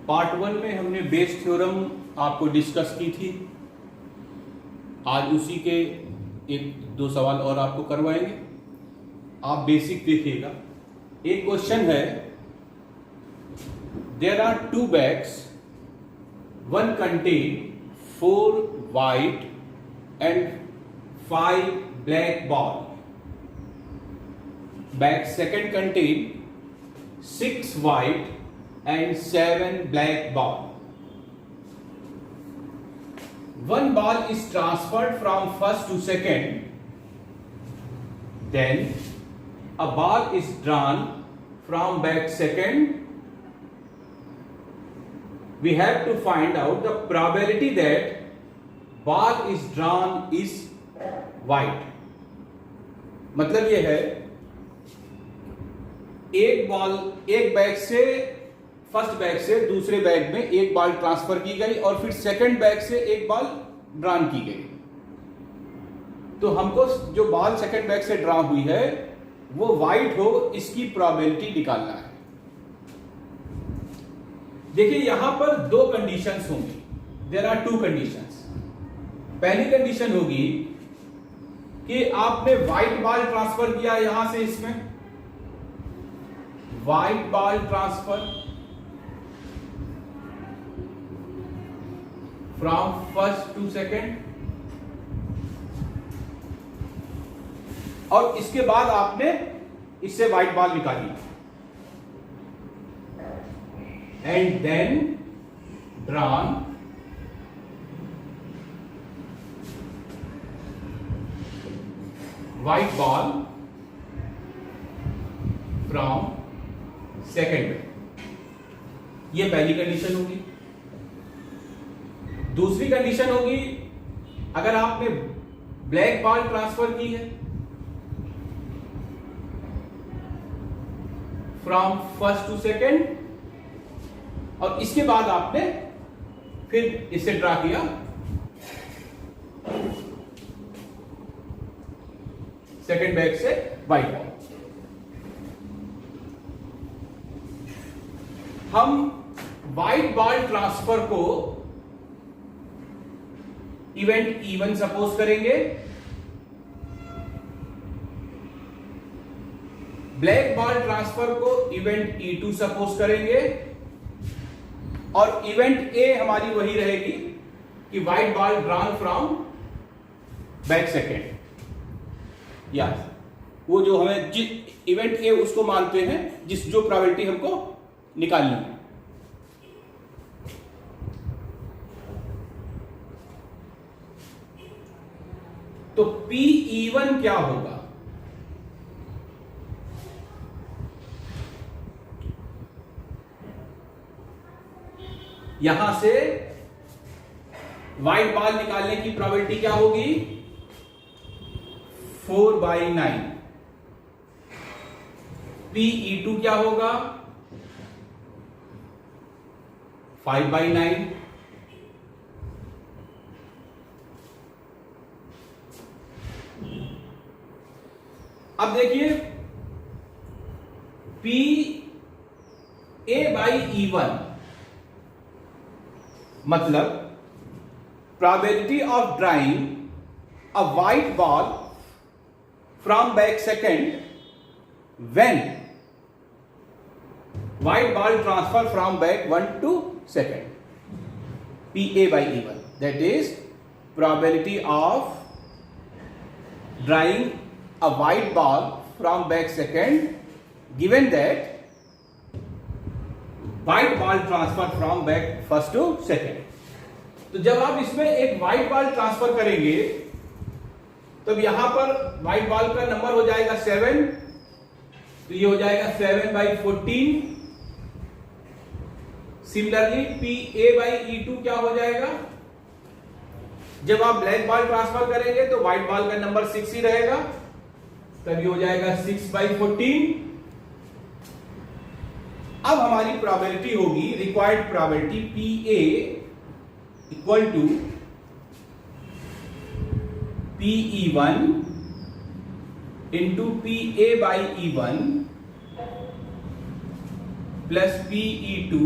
Part 1 में हमने Bayes theorem आपको डिस्कस की थी। आज उसी के एक दो सवाल और आपको करवाएंगे। आप बेसिक देखिएगा। एक क्वेश्चन है, there are two bags, one contain 4 white and 5 black ball. Bag second contain 6 white and 7 black ball. One ball is transferred from first to second. Then a ball is drawn from bag second. We have to find out the probability that ball is drawn is white. मतलब ये है, एक bag से first bag से दूसरे bag में एक ball transfer की गई और फिर सेकंड बैग से एक बॉल ड्रॉन की गई। तो हमको जो बॉल सेकंड बैग से ड्रॉ हुई है वो वाइट हो, इसकी प्रोबेबिलिटी निकालना है। देखिए यहां पर दो कंडीशंस होंगी। There are two conditions. पहली कंडीशन होगी कि आपने व्हाइट बॉल ट्रांसफर किया यहां से इसमें, white ball transfer from first to second, और इसके बाद आपने इससे व्हाइट बॉल निकाली and then drawn white ball from second बैग। ये पहली कंडीशन होगी। दूसरी कंडीशन होगी, अगर आपने ब्लैक बॉल ट्रांसफर की है फ्रॉम फर्स्ट टू सेकेंड और इसके बाद आपने फिर इसे ड्रा किया सेकेंड बैग से व्हाइट बॉल। हम व्हाइट बॉल ट्रांसफर को इवेंट E1 सपोज करेंगे, ब्लैक बॉल ट्रांसफर को इवेंट E2 सपोज करेंगे, और इवेंट ए हमारी वही रहेगी कि white ball drawn from bag second. या वो जो हमें इवेंट ए उसको मानते हैं जो प्रोबेबिलिटी हमको निकालनी है। तो PE1 क्या होगा? यहां से व्हाइट बॉल निकालने की प्रोबेबिलिटी क्या होगी? 4/9। PE2 क्या होगा? 5/9। अब देखिए PA/E1 मतलब probability of drawing a white ball from bag second when white ball transfer from bag 1 to second, PA/E1, that is probability of drawing a white ball from bag second given that white ball transfer from bag first to second। तो जब आप इसमें एक white ball transfer करेंगे तब यहां पर white ball का नंबर हो जाएगा 7, तो ये हो जाएगा 7/14। सिमिलरली PA/E2 क्या हो जाएगा? जब आप ब्लैक बॉल ट्रांसफर करेंगे तो व्हाइट बॉल का नंबर 6 ही रहेगा, तब ये हो जाएगा 6/14। अब हमारी प्रोबेबिलिटी होगी, required probability PA equal to PE1 into PA/E1 plus PE2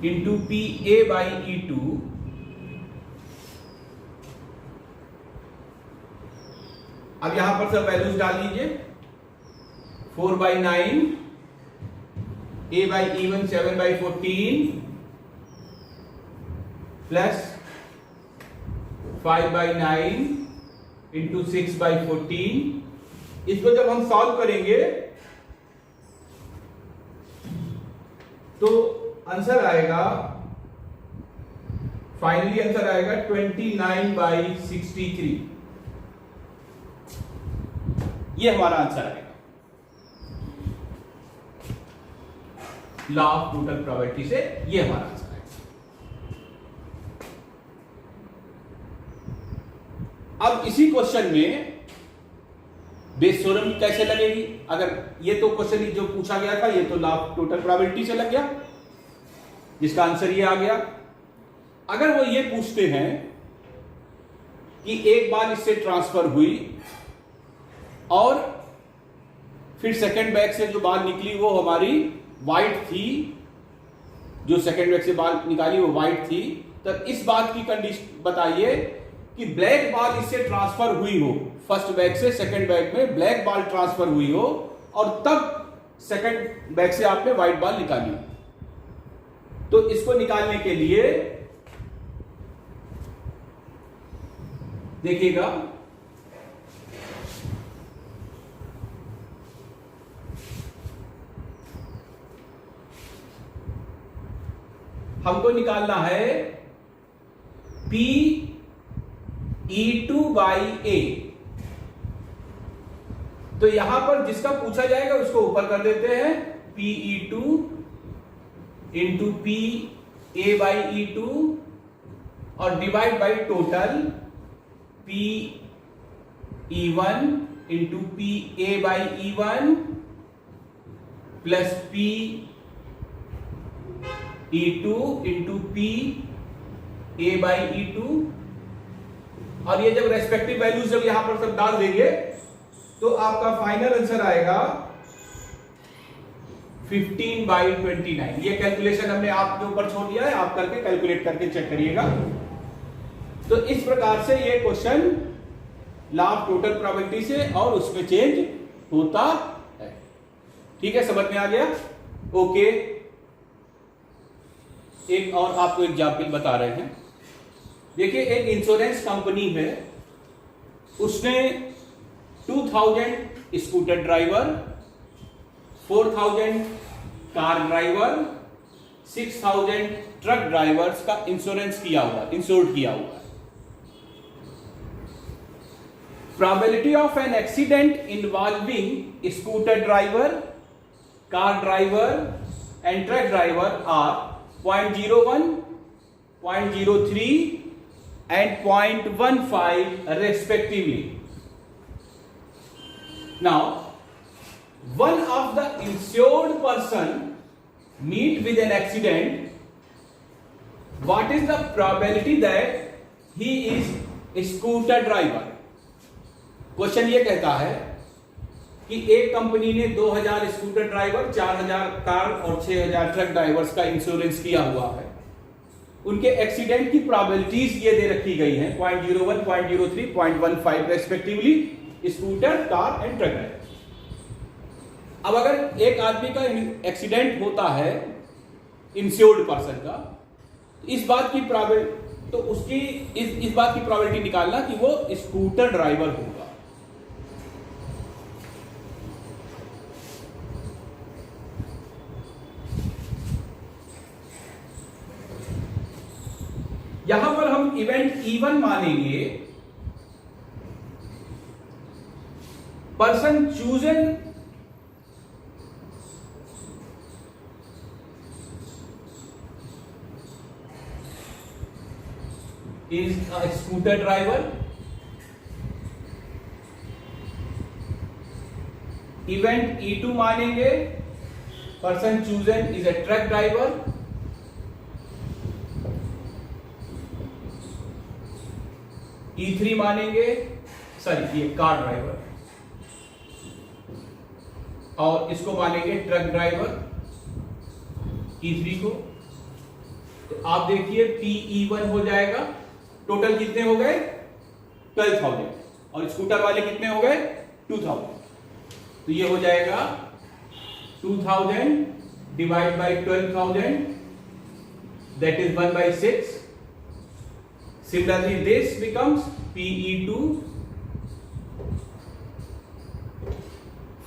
into P A by E two अब यहां पर सब वैल्यूज डाल लीजिए 4/9 A by E one 7/14 plus 5/9 into 6/14 इसको जब हम सॉल्व करेंगे तो आंसर आएगा फाइनली आंसर आएगा 29/63 ये हमारा आंसर आएगा लॉ ऑफ टोटल प्रोबेबिलिटी से ये हमारा आंसर आएगा। अब इसी क्वेश्चन में बेस थ्योरम कैसे लगेगी? अगर ये तो क्वेश्चन जो पूछा गया था ये तो लॉ ऑफ टोटल प्रोबेबिलिटी से लग गया जिसका आंसर ये आ गया। अगर वो ये पूछते हैं कि एक बार इससे ट्रांसफर हुई और फिर सेकंड बैग से जो बाल निकली वो हमारी वाइट थी, जो सेकंड बैग से बाल निकाली वो वाइट थी, तो इस बात की कंडीशन बताइए कि ब्लैक बाल इससे ट्रांसफर हुई हो, फर्स्ट बैग से सेकंड बैग में ब्लैक बाल ट्रांसफर हुई हो और तब सेकंड बैग से आपने व्हाइट बाल निकाली हो। तो इसको निकालने के लिए देखिएगा हमको निकालना है पी ई टू बाई ए। तो यहां पर जिसका पूछा जाएगा उसको ऊपर कर देते हैं P E two into P A by E two और divide by total P E one into P A by E one plus P E two into P A by E two और ये जब respective values जब यहां पर सब डाल देंगे तो आपका फाइनल आंसर आएगा 15/29। ये कैलकुलेशन हमने आपके ऊपर छोड़ दिया है, आप करके कैलकुलेट करके चेक करिएगा। तो इस प्रकार से ये question law of total probability से और उसमें चेंज होता है। ठीक है, समझ में आ गया? ओके, एक और आपको एग्जाम्पल बता रहे हैं। देखिए, एक इंश्योरेंस कंपनी है, उसने 2000 scooter driver, 4000 car driver, 6000 truck drivers का इंश्योरेंस किया हुआ, इंश्योर्ड किया हुआ है। Probability of an accident involving scooter driver, car driver and truck driver are 0.01, 0.03 and 0.15 respectively. Now, one of the insured person meet with an accident. What is the probability that he is a scooter driver? Question ये कहता है कि एक company ने 2000 scooter driver, 4000 car और 6000 truck drivers का insurance किया हुआ है। उनके एक्सीडेंट की प्रोबेबिलिटीज ये दे रखी गई हैं 0.01, 0.03, 0.15 respectively scooter, car and truck driver. अब अगर एक आदमी का एक्सीडेंट होता है इंश्योर्ड पर्सन का, इस बात की प्रोबेबिलिटी तो उसकी इस बात की प्रोबेबिलिटी निकालना कि वो स्कूटर ड्राइवर होगा। यहां पर हम इवेंट E1 मानेंगे, person chosen is a scooter driver. Event E2 मानेंगे, person chosen is a truck driver. E3 मानेंगे, सॉरी ये कार ड्राइवर, और इसको मानेंगे ट्रक ड्राइवर E3 को। तो आप देखिए PE1 हो जाएगा, टोटल कितने हो गए 12,000, और स्कूटर वाले कितने हो गए 2,000। तो ये हो जाएगा 2000 divide by 12,000, that is 1/6. Similarly, this becomes PE2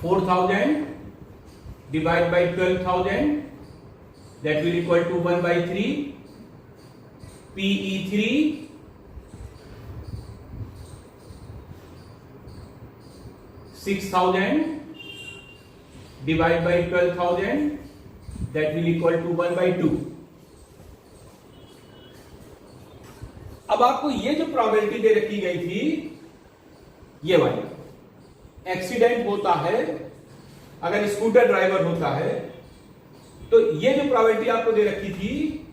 4,000 divided by 12,000, that will equal to 1/3. PE3 6,000 divided by 12,000, that will equal to 1/2. अब आपको ये जो प्रोबेबिलिटी दे रखी गई थी, ये वाली, एक्सीडेंट होता है अगर स्कूटर ड्राइवर होता है, तो ये जो प्रोबेबिलिटी आपको दे रखी थी,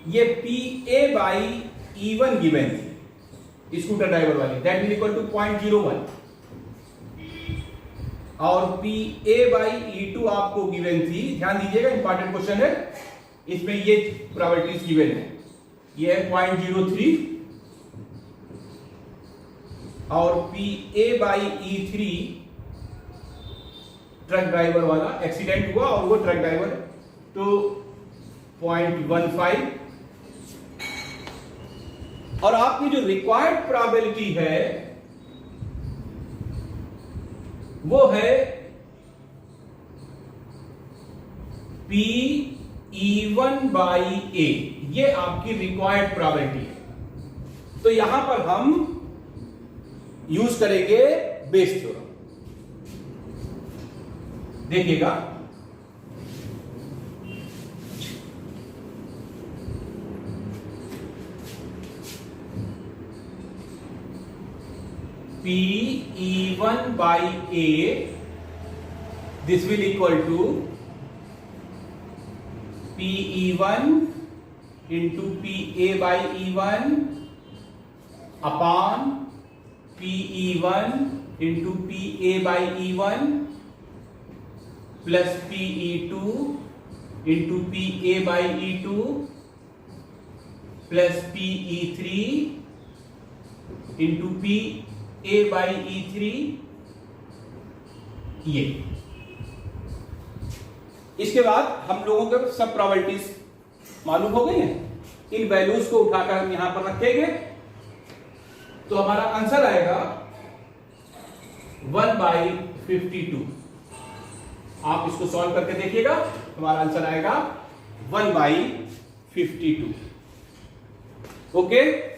ये PA/E1 गिवन थी स्कूटर ड्राइवर वाली, दैट विल इक्वल टू 0.01, और PA/E2 आपको गिवन थी, ध्यान दीजिएगा इंपॉर्टेंट क्वेश्चन है, इसमें ये प्रोबेबिलिटीज गिवन है, ये है 0.03, और PA/E3 ट्रक ड्राइवर वाला एक्सीडेंट हुआ और वो ट्रक ड्राइवर, तो 0.15, और आपकी जो रिक्वायर्ड प्रोबेबिलिटी है वो है PE1/A, ये आपकी रिक्वायर्ड प्रोबेबिलिटी है। तो यहां पर हम यूज करेंगे बेस थ्योरम, देखिएगा। PE1/A, this will equal to PE1 into PA/E1 upon PE1 into PA/E1 plus PE2 into PA/E2 plus PE3 into PA/E3, ये। इसके बाद हम लोगों के सब प्रोबेबिलिटीज मालूम हो गई हैं, इन वैल्यूज को उठाकर हम यहां पर रखेंगे, तो हमारा आंसर आएगा 1/52। आप इसको सॉल्व करके देखिएगा, हमारा आंसर आएगा 1/52। ओके।